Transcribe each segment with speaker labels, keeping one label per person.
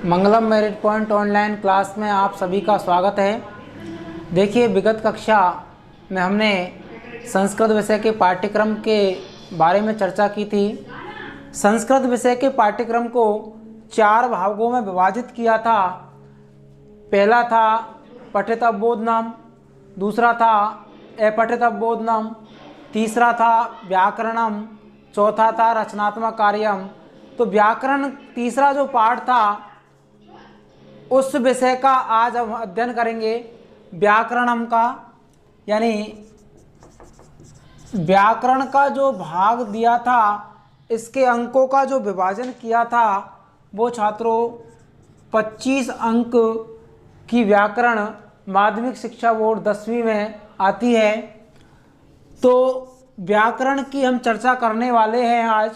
Speaker 1: मंगलम merit point online class में आप सभी का स्वागत है। देखिए, विगत कक्षा में हमने संस्कृत विषय के पाठ्यक्रम के बारे में चर्चा की थी। संस्कृत विषय के पाठ्यक्रम को 4 भागों में विभाजित किया था। पहला था पठित अवबोधनम, दूसरा था अपठित अवबोधनम, तीसरा था व्याकरणम, चौथा था रचनात्मक कार्यम। तो व्याकरण तीसरा जो पाठ था उस विषय का आज हम अध्ययन करेंगे। व्याकरणम का यानी व्याकरण का जो भाग दिया था, इसके अंकों का जो विभाजन किया था वो छात्रों 25 अंक की व्याकरण माध्यमिक शिक्षा बोर्ड 10वीं में आती है। तो व्याकरण की हम चर्चा करने वाले हैं आज।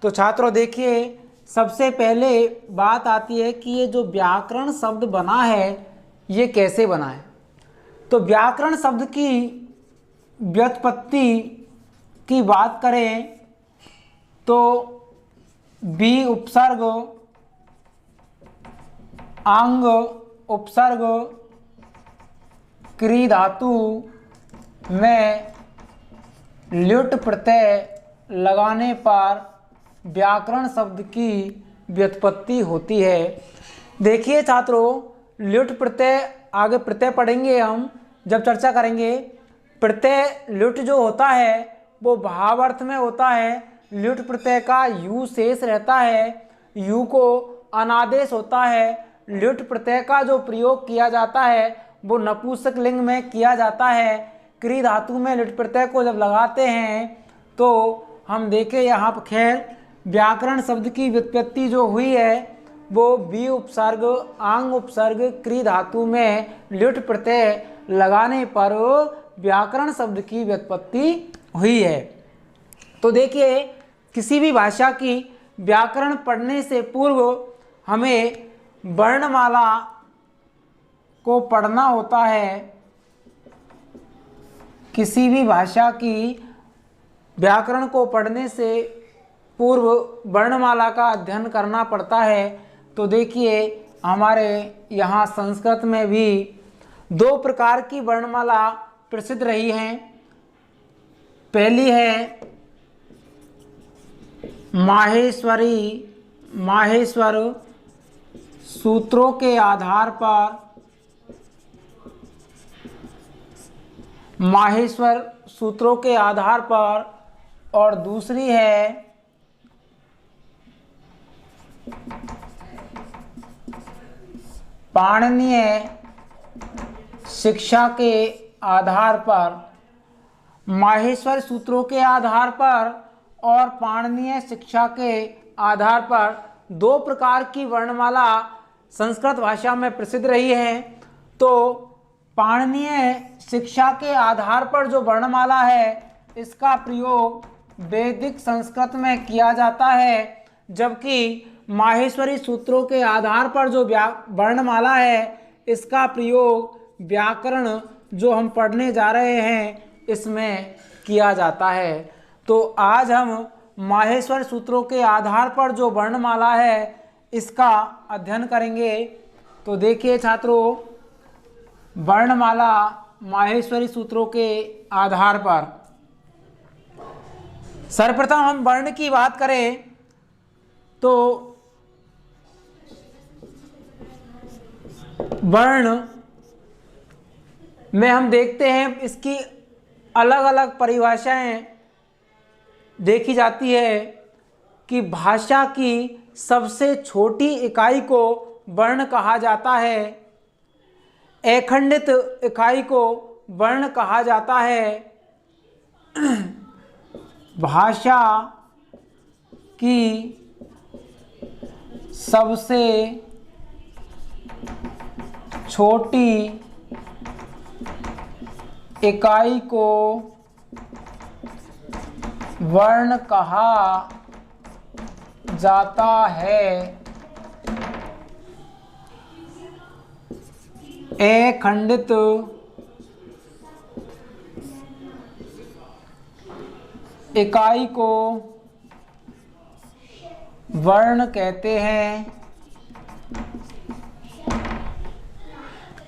Speaker 1: तो छात्रों देखिए, सबसे पहले बात आती है कि ये जो व्याकरण शब्द बना है ये कैसे बना है। तो व्याकरण शब्द की व्युत्पत्ति की बात करें तो बी उपसर्ग अंग उपसर्ग क्री धातु में ल्युट प्रत्यय लगाने पर व्याकरण शब्द की व्युत्पत्ति होती है। देखिए छात्रों, ल्युट प्रत्यय आगे प्रत्यय पढ़ेंगे हम जब चर्चा करेंगे। प्रत्यय ल्युट जो होता है वो भावार्थ में होता है। ल्युट प्रत्यय का यू शेष रहता है, यू को अनादेश होता है। ल्युट प्रत्यय का जो प्रयोग किया जाता है वो नपुंसक लिंग में किया जाता है। क्री धातु में ल्युट प्रत्यय को जब लगाते हैं तो हम देखें यहाँ पर खैर व्याकरण शब्द की व्युत्पत्ति जो हुई है वो बी उपसर्ग आंग उपसर्ग क्री धातु में ल्युट प्रत्यय लगाने पर व्याकरण शब्द की व्युत्पत्ति हुई है। तो देखिए, किसी भी भाषा की व्याकरण पढ़ने से पूर्व हमें वर्णमाला को पढ़ना होता है। किसी भी भाषा की व्याकरण को पढ़ने से पूर्व वर्णमाला का अध्ययन करना पड़ता है। तो देखिए, हमारे यहाँ संस्कृत में भी 2 प्रकार की वर्णमाला प्रसिद्ध रही हैं। पहली है माहेश्वर सूत्रों के आधार पर माहेश्वर सूत्रों के आधार पर, और दूसरी है पाणिनीय शिक्षा के आधार पर। माहेश्वर सूत्रों के आधार पर और पाणिनीय शिक्षा के आधार पर 2 प्रकार की वर्णमाला संस्कृत भाषा में प्रसिद्ध रही है। तो पाणिनीय शिक्षा के आधार पर जो वर्णमाला है इसका प्रयोग वैदिक संस्कृत में किया जाता है, जबकि माहेश्वरी सूत्रों के आधार पर जो वर्णमाला है इसका प्रयोग व्याकरण जो हम पढ़ने जा रहे हैं इसमें किया जाता है। तो आज हम माहेश्वर सूत्रों के आधार पर जो वर्णमाला है इसका अध्ययन करेंगे। तो देखिए छात्रों, वर्णमाला माहेश्वरी सूत्रों के आधार पर सर्वप्रथम हम वर्ण की बात करें तो वर्ण में हम देखते हैं इसकी अलग अलग परिभाषाएं देखी जाती है कि भाषा की सबसे छोटी इकाई को वर्ण कहा जाता है, अखंडित इकाई को वर्ण कहा जाता है। भाषा की सबसे छोटी इकाई को वर्ण कहा जाता है। अखंडित इकाई को वर्ण कहते हैं।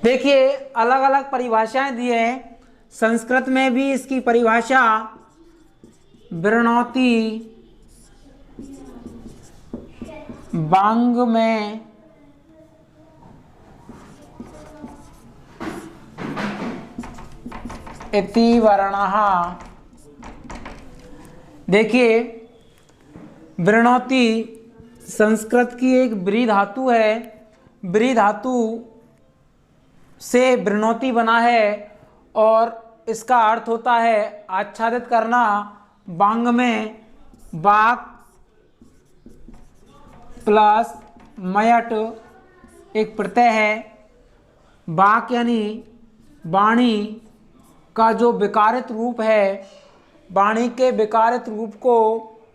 Speaker 1: देखिए अलग अलग परिभाषाएं दी है। संस्कृत में भी इसकी परिभाषा वृणोति वांग में इति वर्णः। देखिए वृणोति संस्कृत की एक व्री धातु है। व्री धातु से वृणोति बना है और इसका अर्थ होता है आच्छादित करना। वांग में वाक प्लस मयट एक प्रत्यय है। वाक यानी वाणी का जो विकारित रूप है, वाणी के विकारित रूप को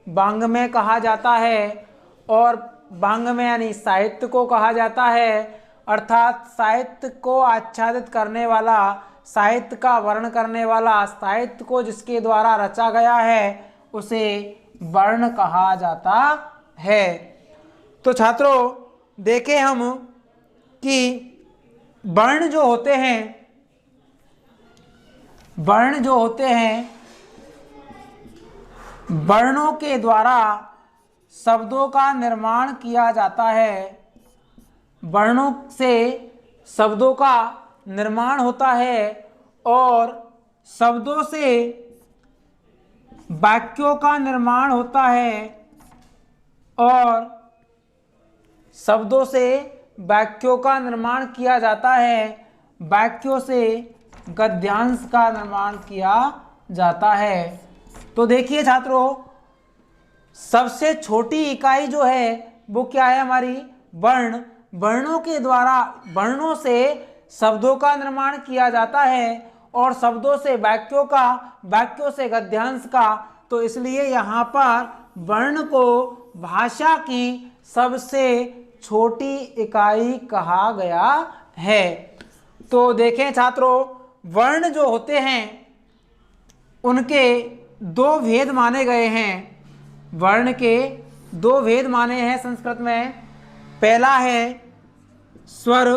Speaker 1: वांग में कहा जाता है और वांग में यानी साहित्य को कहा जाता है। अर्थात साहित्य को आच्छादित करने वाला, साहित्य का वर्ण करने वाला, साहित्य को जिसके द्वारा रचा गया है उसे वर्ण कहा जाता है। तो छात्रों देखें हम कि वर्ण जो होते हैं, वर्ण जो होते हैं, वर्णों के द्वारा शब्दों का निर्माण किया जाता है। वर्णों से शब्दों का निर्माण होता है और शब्दों से वाक्यों का निर्माण होता है और शब्दों से वाक्यों का निर्माण किया जाता है। वाक्यों से गद्यांश का निर्माण किया जाता है। तो देखिए छात्रों सबसे छोटी इकाई जो है वो क्या है हमारी वर्ण। वर्णों के द्वारा, वर्णों से शब्दों का निर्माण किया जाता है और शब्दों से वाक्यों का, वाक्यों से गद्यांश का। तो इसलिए यहाँ पर वर्ण को भाषा की सबसे छोटी इकाई कहा गया है। तो देखें छात्रों वर्ण जो होते हैं उनके दो भेद माने गए हैं। वर्ण के दो भेद माने हैं संस्कृत में। पहला है स्वर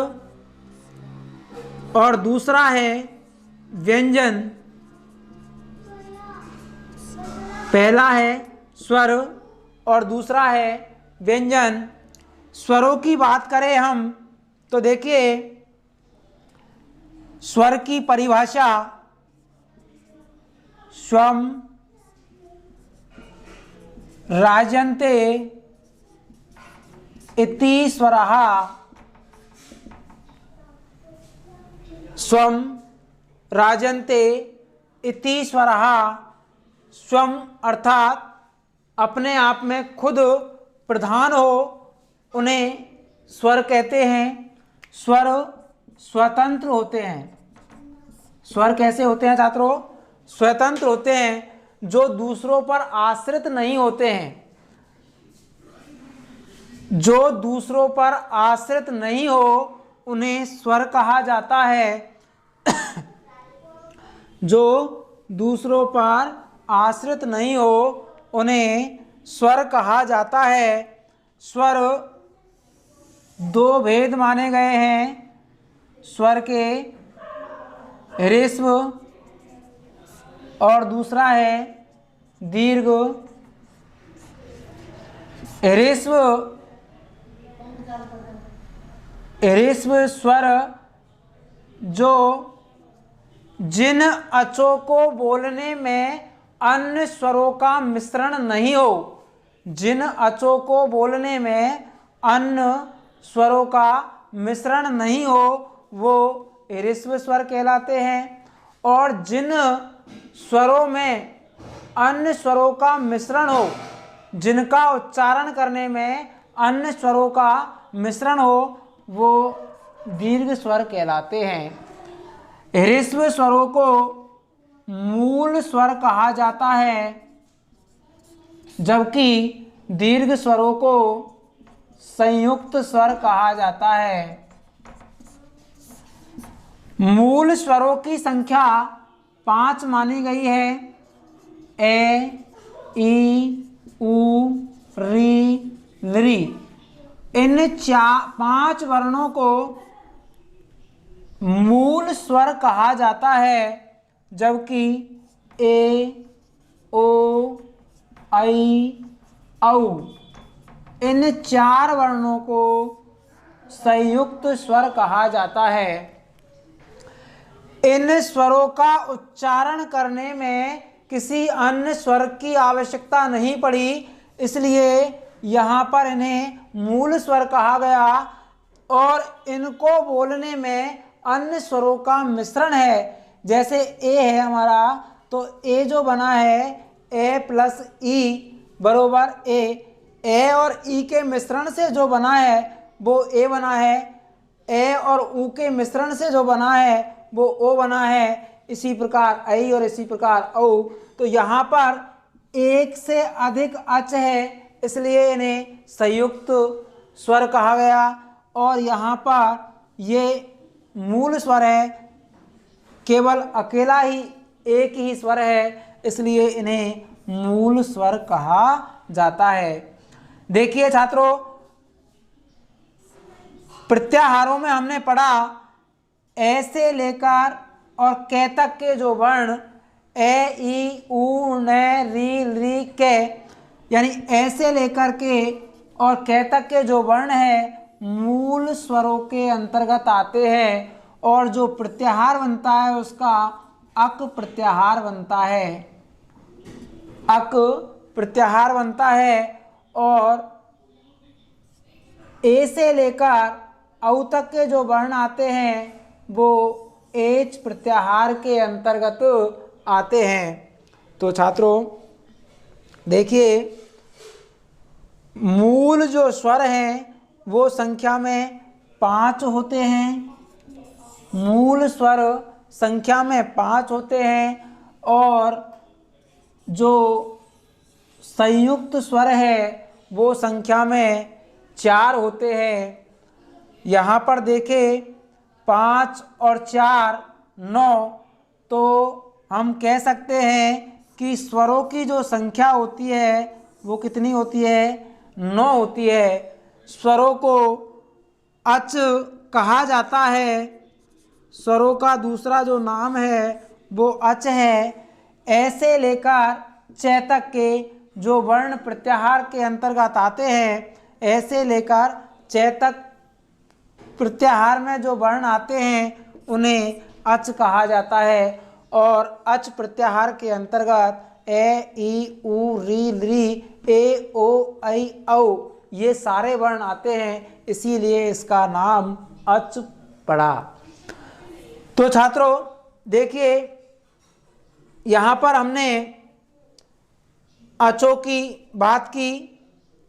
Speaker 1: और दूसरा है व्यंजन। पहला है स्वर और दूसरा है व्यंजन। स्वरों की बात करें हम तो देखिए स्वर की परिभाषा स्वम राजन्ते इति स्वरः। स्वम राजन्ते इति स्वरः। स्वम अर्थात अपने आप में खुद प्रधान हो उन्हें स्वर कहते हैं। स्वर स्वतंत्र होते हैं। स्वर कैसे होते हैं छात्रों? स्वतंत्र होते हैं, जो दूसरों पर आश्रित नहीं होते हैं। जो दूसरों पर आश्रित नहीं हो उन्हें स्वर कहा जाता है। जो दूसरों पर आश्रित नहीं हो उन्हें स्वर कहा जाता है। स्वर दो भेद माने गए हैं स्वर के, ह्रस्व और दूसरा है दीर्घ। ह्रस्व स्वर जो जिन अचों को बोलने में अन्य स्वरों का मिश्रण नहीं हो, जिन अचों को बोलने में अन्य स्वरों का मिश्रण नहीं हो वो ह्रस्व स्वर कहलाते हैं। और जिन स्वरों में अन्य स्वरों का मिश्रण हो, जिनका उच्चारण करने में अन्य स्वरों का मिश्रण हो वो दीर्घ स्वर कहलाते हैं। ह्रस्व स्वरों को मूल स्वर कहा जाता है जबकि दीर्घ स्वरों को संयुक्त स्वर कहा जाता है। मूल स्वरों की संख्या 5 मानी गई है। ए, ई, उ, री, लृ। इन 5 वर्णों को मूल स्वर कहा जाता है, जबकि ए, ओ, ऐ, औ इन 4 वर्णों को संयुक्त स्वर कहा जाता है। इन स्वरों का उच्चारण करने में किसी अन्य स्वर की आवश्यकता नहीं पड़ी, इसलिए यहाँ पर इन्हें मूल स्वर कहा गया। और इनको बोलने में अन्य स्वरों का मिश्रण है। जैसे ए है हमारा, तो ए जो बना है ए प्लस ई बरोबर ए और ई के मिश्रण से जो बना है वो ए बना है, ए और ऊ के मिश्रण से जो बना है वो ओ बना है। इसी प्रकार ऐ और इसी प्रकार औ। तो यहाँ पर एक से अधिक अच है, इसलिए इन्हें संयुक्त स्वर कहा गया। और यहाँ पर ये मूल स्वर है, केवल अकेला ही एक ही स्वर है, इसलिए इन्हें मूल स्वर कहा जाता है। देखिए छात्रों, प्रत्याहारों में हमने पढ़ा ए से लेकर और कै तक के जो वर्ण ए, ई, ऊ, ने, री, ली, के, यानी ए से लेकर के और कै तक के जो वर्ण है मूल स्वरों के अंतर्गत आते हैं, और जो प्रत्याहार बनता है उसका अक प्रत्याहार बनता है। अक प्रत्याहार बनता है। और ए से लेकर औ तक के जो वर्ण आते हैं वो एच प्रत्याहार के अंतर्गत आते हैं। तो छात्रों देखिए, मूल जो स्वर हैं वो संख्या में 5 होते हैं। मूल स्वर संख्या में 5 होते हैं, और जो संयुक्त स्वर है वो संख्या में 4 होते हैं। यहाँ पर देखें 5 और 4 9, तो हम कह सकते हैं कि स्वरों की जो संख्या होती है वो कितनी होती है, 9 होती है। स्वरों को अच कहा जाता है। स्वरों का दूसरा जो नाम है वो अच है। ऐसे लेकर च तक के जो वर्ण प्रत्याहार के अंतर्गत आते हैं, ऐसे लेकर च तक प्रत्याहार में जो वर्ण आते हैं उन्हें अच कहा जाता है। और अच प्रत्याहार के अंतर्गत ए, ई, ऊ, री, ली, ए, ओ, ऐ, औ ये सारे वर्ण आते हैं, इसीलिए इसका नाम अच पड़ा। तो छात्रों देखिए, यहाँ पर हमने अचों की बात की।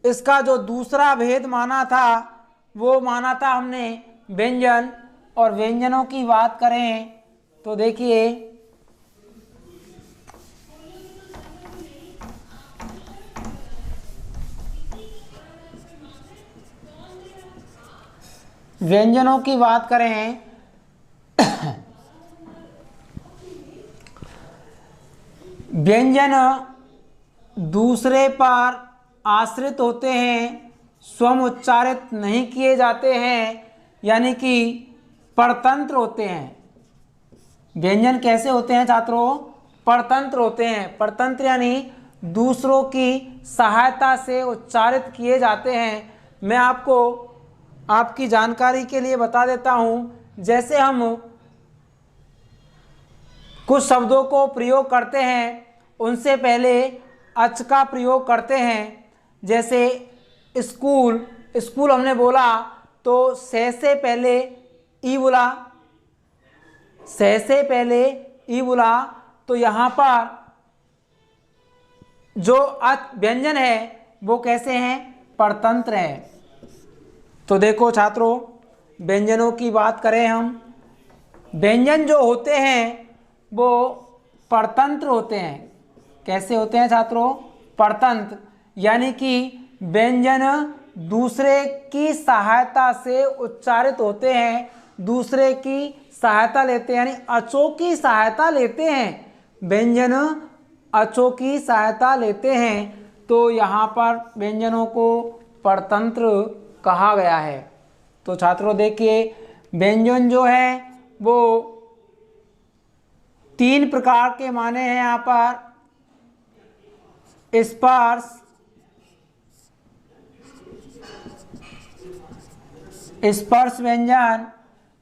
Speaker 1: इसका जो दूसरा भेद माना था वो माना था हमने व्यंजन। और व्यंजनों की बात करें तो देखिए, व्यंजनों की बात करें व्यंजन दूसरे पर आश्रित होते हैं, स्वयं उच्चारित नहीं किए जाते हैं, यानी कि परतंत्र होते हैं। व्यंजन कैसे होते हैं छात्रों? परतंत्र होते हैं। परतंत्र यानी दूसरों की सहायता से उच्चारित किए जाते हैं। मैं आपको आपकी जानकारी के लिए बता देता हूँ, जैसे हम कुछ शब्दों को प्रयोग करते हैं उनसे पहले अच का प्रयोग करते हैं। जैसे स्कूल, स्कूल हमने बोला तो से पहले ई बोला, से पहले ई बोला, तो यहाँ पर जो व्यंजन है वो कैसे हैं? परतंत्र हैं। तो देखो छात्रों, व्यंजनों की बात करें हम, व्यंजन जो होते हैं वो परतंत्र होते हैं। कैसे होते हैं छात्रों? परतंत्र, यानी कि व्यंजन दूसरे की सहायता से उच्चारित होते हैं, दूसरे की सहायता लेते हैं, यानी अचों की सहायता लेते हैं। व्यंजन अचों की सहायता लेते हैं, तो यहाँ पर व्यंजनों को परतंत्र कहा गया है। तो छात्रों देखिए, व्यंजन जो है वो 3 प्रकार के माने हैं यहाँ पर। स्पर्श व्यंजन,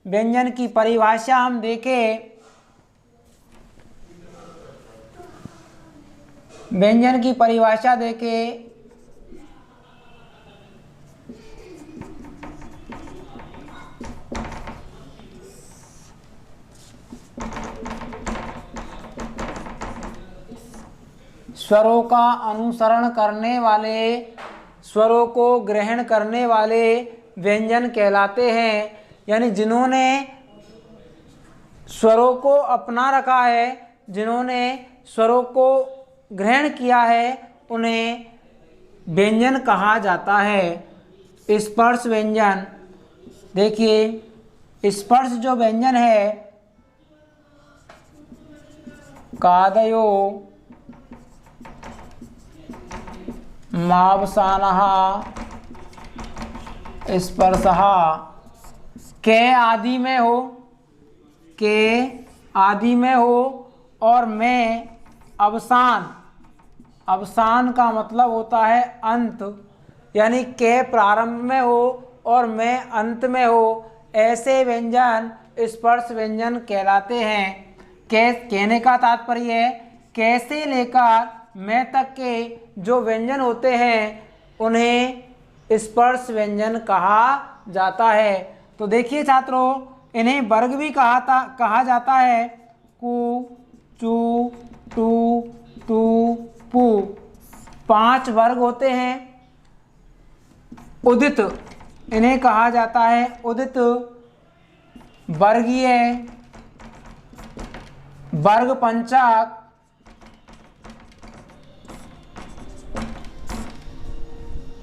Speaker 1: व्यंजन की परिभाषा हम देखें, व्यंजन की परिभाषा देखें, स्वरों का अनुसरण करने वाले, स्वरों को ग्रहण करने वाले व्यंजन कहलाते हैं। यानी जिन्होंने स्वरों को अपना रखा है, जिन्होंने स्वरों को ग्रहण किया है, उन्हें व्यंजन कहा जाता है। स्पर्श व्यंजन, देखिए स्पर्श जो व्यंजन है, कादयो मावसानः स्पर्शः, के आदि में हो, के आदि में हो और मैं अवसान, अवसान का मतलब होता है अंत, यानी के प्रारंभ में हो और मैं अंत में हो, ऐसे व्यंजन स्पर्श व्यंजन कहलाते हैं। कहने का तात्पर्य है कैसे लेकर मैं तक के जो व्यंजन होते हैं उन्हें स्पर्श व्यंजन कहा जाता है। तो देखिए छात्रों, इन्हें वर्ग भी कहा जाता है। कु, चू, टू, तू, पू, 5 वर्ग होते हैं। उदित, इन्हें कहा जाता है उदित, वर्गीय, वर्ग पंचक,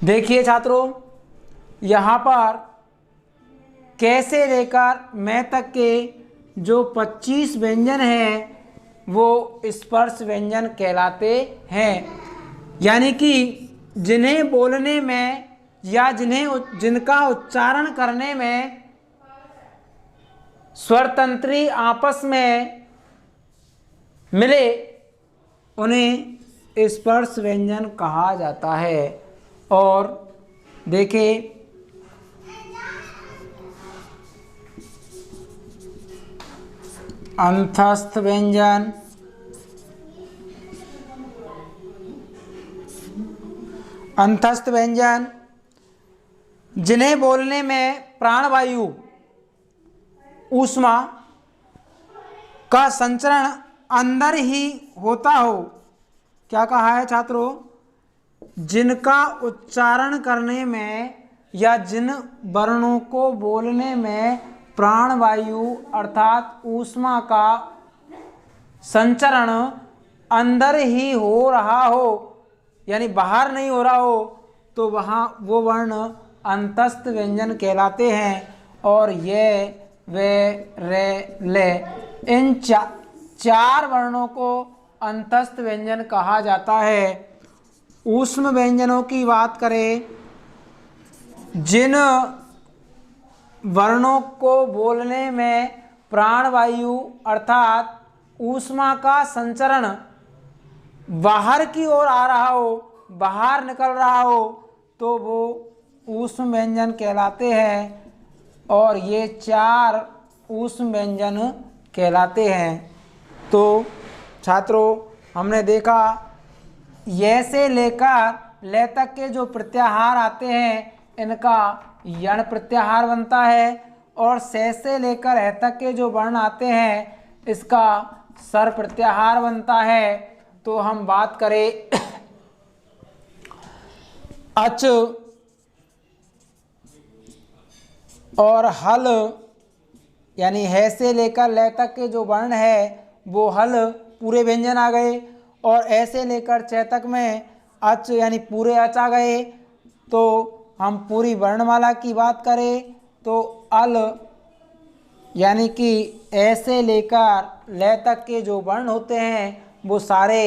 Speaker 1: देखिए छात्रों, यहाँ पर कैसे लेकर मैं तक के जो 25 व्यंजन हैं वो स्पर्श व्यंजन कहलाते हैं। यानी कि जिन्हें बोलने में या जिनका उच्चारण करने में स्वरतंत्री आपस में मिले, उन्हें स्पर्श व्यंजन कहा जाता है। और देखिए अंतस्थ व्यंजन, अंतस्थ व्यंजन जिन्हें बोलने में प्राणवायु ऊष्मा का संचरण अंदर ही होता हो। क्या कहा है छात्रों? जिनका उच्चारण करने में या जिन वर्णों को बोलने में प्राणवायु अर्थात ऊष्मा का संचरण अंदर ही हो रहा हो, यानी बाहर नहीं हो रहा हो, तो वहाँ वो वर्ण अंतस्थ व्यंजन कहलाते हैं। और ये, वे, रे, ले, इन 4 वर्णों को अंतस्थ व्यंजन कहा जाता है। ऊष्म व्यंजनों की बात करें, जिन वर्णों को बोलने में प्राणवायु अर्थात ऊष्मा का संचरण बाहर की ओर आ रहा हो, बाहर निकल रहा हो, तो वो ऊष्म व्यंजन कहलाते हैं। और ये 4 ऊष्म व्यंजन कहलाते हैं। तो छात्रों, हमने देखा ये से लेकर ले तक के जो प्रत्याहार आते हैं इनका यण प्रत्याहार बनता है, और से लेकर है तक के जो वर्ण आते हैं इसका सर प्रत्याहार बनता है। तो हम बात करें अच और हल, यानी है से लेकर ले तक के जो वर्ण है वो हल पूरे व्यंजन आ गए, और ऐसे लेकर च तक में अच यानी पूरे अच आ गए। तो हम पूरी वर्णमाला की बात करें तो अल यानी कि ऐसे लेकर ले तक के जो वर्ण होते हैं वो सारे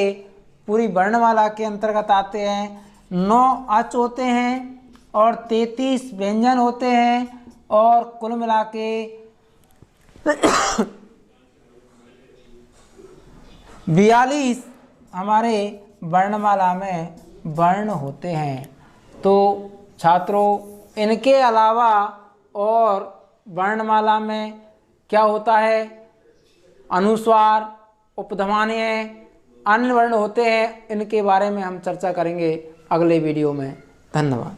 Speaker 1: पूरी वर्णमाला के अंतर्गत आते हैं। 9 अच होते हैं और 33 व्यंजन होते हैं और कुल मिला के 42 हमारे वर्णमाला में वर्ण होते हैं। तो छात्रों, इनके अलावा और वर्णमाला में क्या होता है, अनुस्वार, उपध्मानीय, अन्य वर्ण होते हैं। इनके बारे में हम चर्चा करेंगे अगले वीडियो में। धन्यवाद।